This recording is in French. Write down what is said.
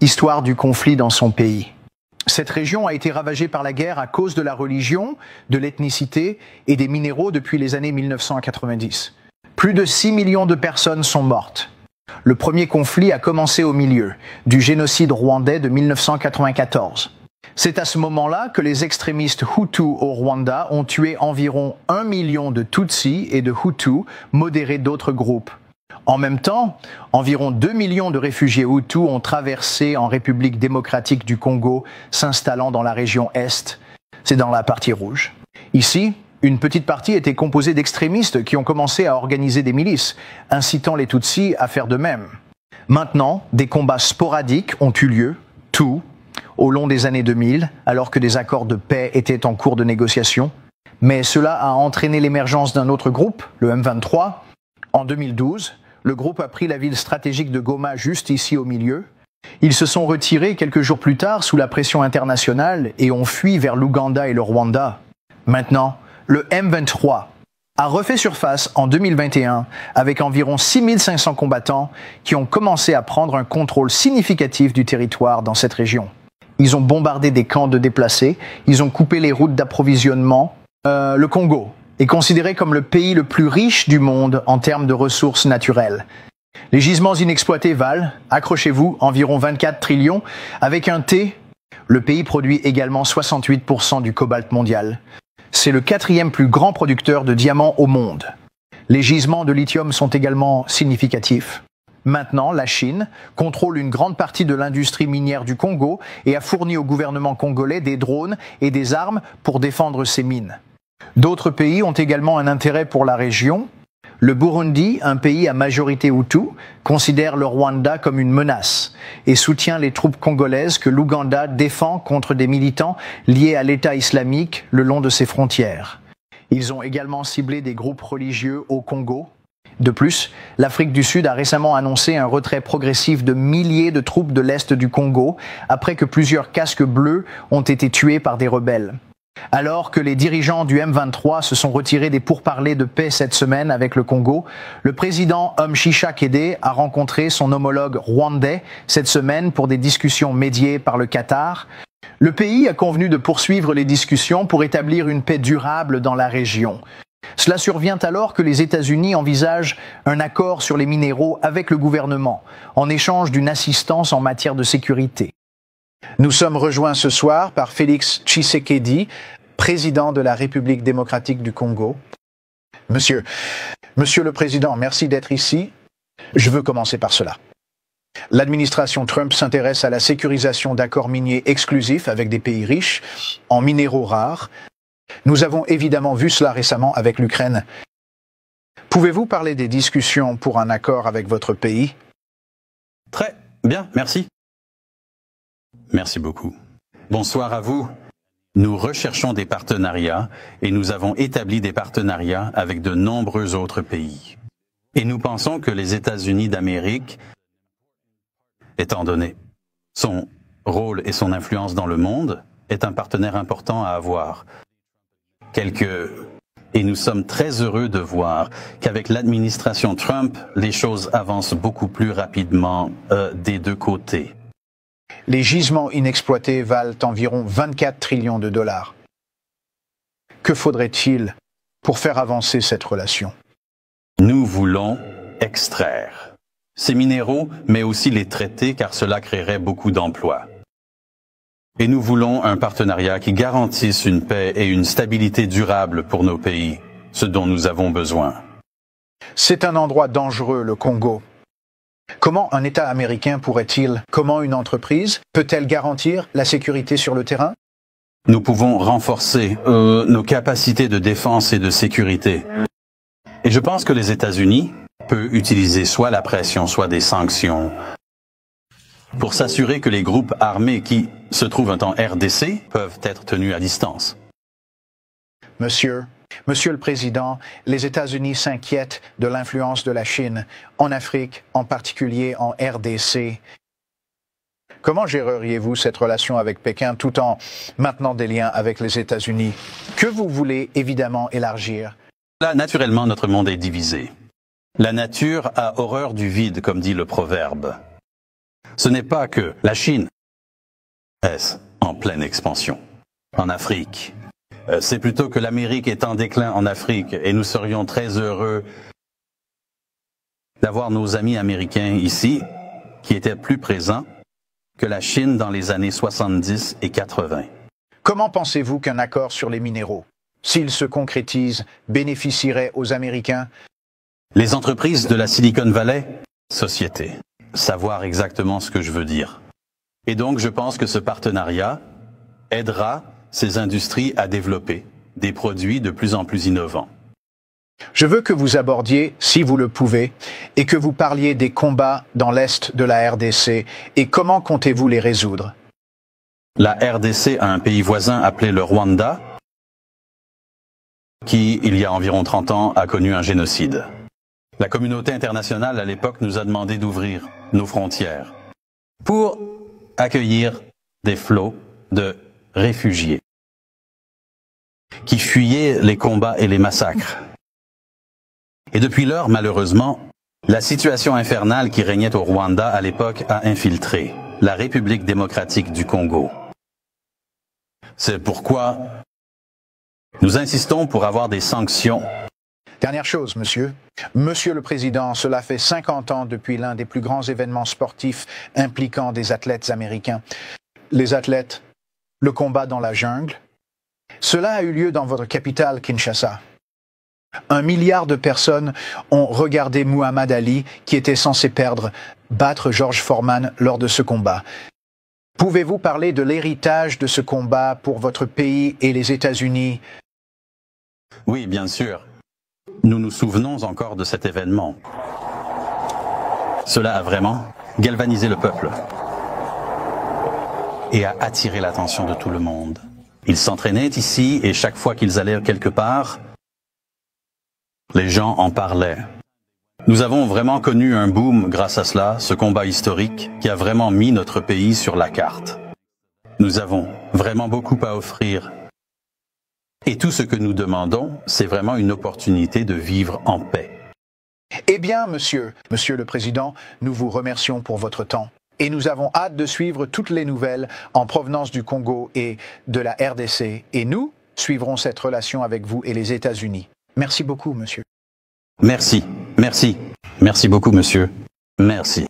Histoire du conflit dans son pays. Cette région a été ravagée par la guerre à cause de la religion, de l'ethnicité et des minéraux depuis les années 1990. Plus de 6 millions de personnes sont mortes. Le premier conflit a commencé au milieu du génocide rwandais de 1994. C'est à ce moment-là que les extrémistes Hutus au Rwanda ont tué environ 1 million de Tutsis et de Hutus, modérés d'autres groupes. En même temps, environ 2 millions de réfugiés Hutus ont traversé en République démocratique du Congo, s'installant dans la région Est. C'est dans la partie rouge. Ici, une petite partie était composée d'extrémistes qui ont commencé à organiser des milices, incitant les Tutsis à faire de même. Maintenant, des combats sporadiques ont eu lieu, au long des années 2000, alors que des accords de paix étaient en cours de négociation. Mais cela a entraîné l'émergence d'un autre groupe, le M23. En 2012, le groupe a pris la ville stratégique de Goma juste ici au milieu. Ils se sont retirés quelques jours plus tard sous la pression internationale et ont fui vers l'Ouganda et le Rwanda. Maintenant, le M23 a refait surface en 2021 avec environ 6500 combattants qui ont commencé à prendre un contrôle significatif du territoire dans cette région. Ils ont bombardé des camps de déplacés, ils ont coupé les routes d'approvisionnement. Le Congo est considéré comme le pays le plus riche du monde en termes de ressources naturelles. Les gisements inexploités valent, accrochez-vous, environ 24 trillions. Avec un T, le pays produit également 68% du cobalt mondial. C'est le 4e plus grand producteur de diamants au monde. Les gisements de lithium sont également significatifs. Maintenant, la Chine contrôle une grande partie de l'industrie minière du Congo et a fourni au gouvernement congolais des drones et des armes pour défendre ses mines. D'autres pays ont également un intérêt pour la région. Le Burundi, un pays à majorité Hutu, considère le Rwanda comme une menace et soutient les troupes congolaises que l'Ouganda défend contre des militants liés à l'État islamique le long de ses frontières. Ils ont également ciblé des groupes religieux au Congo. De plus, l'Afrique du Sud a récemment annoncé un retrait progressif de milliers de troupes de l'Est du Congo après que plusieurs casques bleus ont été tués par des rebelles. Alors que les dirigeants du M23 se sont retirés des pourparlers de paix cette semaine avec le Congo, le président Tshisekedi a rencontré son homologue rwandais cette semaine pour des discussions médiées par le Qatar. Le pays a convenu de poursuivre les discussions pour établir une paix durable dans la région. Cela survient alors que les États-Unis envisagent un accord sur les minéraux avec le gouvernement, en échange d'une assistance en matière de sécurité. Nous sommes rejoints ce soir par Félix Tshisekedi, président de la République démocratique du Congo. Monsieur le Président, merci d'être ici. Je veux commencer par cela. L'administration Trump s'intéresse à la sécurisation d'accords miniers exclusifs avec des pays riches en minéraux rares. Nous avons évidemment vu cela récemment avec l'Ukraine. Pouvez-vous parler des discussions pour un accord avec votre pays? Très bien, merci. Merci beaucoup. Bonsoir à vous. Nous recherchons des partenariats et nous avons établi des partenariats avec de nombreux autres pays. Et nous pensons que les États-Unis d'Amérique, étant donné son rôle et son influence dans le monde, est un partenaire important à avoir. Et nous sommes très heureux de voir qu'avec l'administration Trump, les choses avancent beaucoup plus rapidement des deux côtés. Les gisements inexploités valent environ 24 trillions de dollars. Que faudrait-il pour faire avancer cette relation? Nous voulons extraire ces minéraux, mais aussi les traiter car cela créerait beaucoup d'emplois. Et nous voulons un partenariat qui garantisse une paix et une stabilité durable pour nos pays, ce dont nous avons besoin. C'est un endroit dangereux, le Congo. Comment un État américain comment une entreprise peut-elle garantir la sécurité sur le terrain? Nous pouvons renforcer nos capacités de défense et de sécurité. Et je pense que les États-Unis peuvent utiliser soit la pression, soit des sanctions pour s'assurer que les groupes armés qui se trouvent en RDC peuvent être tenus à distance. Monsieur le Président, les États-Unis s'inquiètent de l'influence de la Chine en Afrique, en particulier en RDC. Comment géreriez-vous cette relation avec Pékin tout en maintenant des liens avec les États-Unis, que vous voulez évidemment élargir? Là, naturellement, notre monde est divisé. La nature a horreur du vide, comme dit le proverbe. Ce n'est pas que la Chine est en pleine expansion en Afrique. C'est plutôt que l'Amérique est en déclin en Afrique et nous serions très heureux d'avoir nos amis américains ici qui étaient plus présents que la Chine dans les années 70 et 80. Comment pensez-vous qu'un accord sur les minéraux, s'il se concrétise, bénéficierait aux Américains? Les entreprises de la Silicon Valley, société, savoir exactement ce que je veux dire. Et donc je pense que ce partenariat aidera ces industries à développer des produits de plus en plus innovants. Je veux que vous abordiez, si vous le pouvez, et que vous parliez des combats dans l'Est de la RDC et comment comptez-vous les résoudre? La RDC a un pays voisin appelé le Rwanda, qui, il y a environ 30 ans, a connu un génocide. La communauté internationale, à l'époque, nous a demandé d'ouvrir nos frontières pour accueillir des flots de réfugiés qui fuyaient les combats et les massacres. Et depuis lors, malheureusement, la situation infernale qui régnait au Rwanda à l'époque a infiltré la République démocratique du Congo. C'est pourquoi nous insistons pour avoir des sanctions. Dernière chose, monsieur. Monsieur le Président, cela fait 50 ans depuis l'un des plus grands événements sportifs impliquant des athlètes américains. Les athlètes, le combat dans la jungle. Cela a eu lieu dans votre capitale, Kinshasa. 1 milliard de personnes ont regardé Muhammad Ali, qui était censé battre George Foreman lors de ce combat. Pouvez-vous parler de l'héritage de ce combat pour votre pays et les États-Unis? Oui, bien sûr. Nous nous souvenons encore de cet événement. Cela a vraiment galvanisé le peuple et a attiré l'attention de tout le monde. Ils s'entraînaient ici et chaque fois qu'ils allaient quelque part, les gens en parlaient. Nous avons vraiment connu un boom grâce à cela, ce combat historique qui a vraiment mis notre pays sur la carte. Nous avons vraiment beaucoup à offrir. Et tout ce que nous demandons, c'est vraiment une opportunité de vivre en paix. Eh bien, monsieur le Président, nous vous remercions pour votre temps. Et nous avons hâte de suivre toutes les nouvelles en provenance du Congo et de la RDC. Et nous suivrons cette relation avec vous et les États-Unis. Merci beaucoup, monsieur. Merci, merci, merci beaucoup, monsieur. Merci.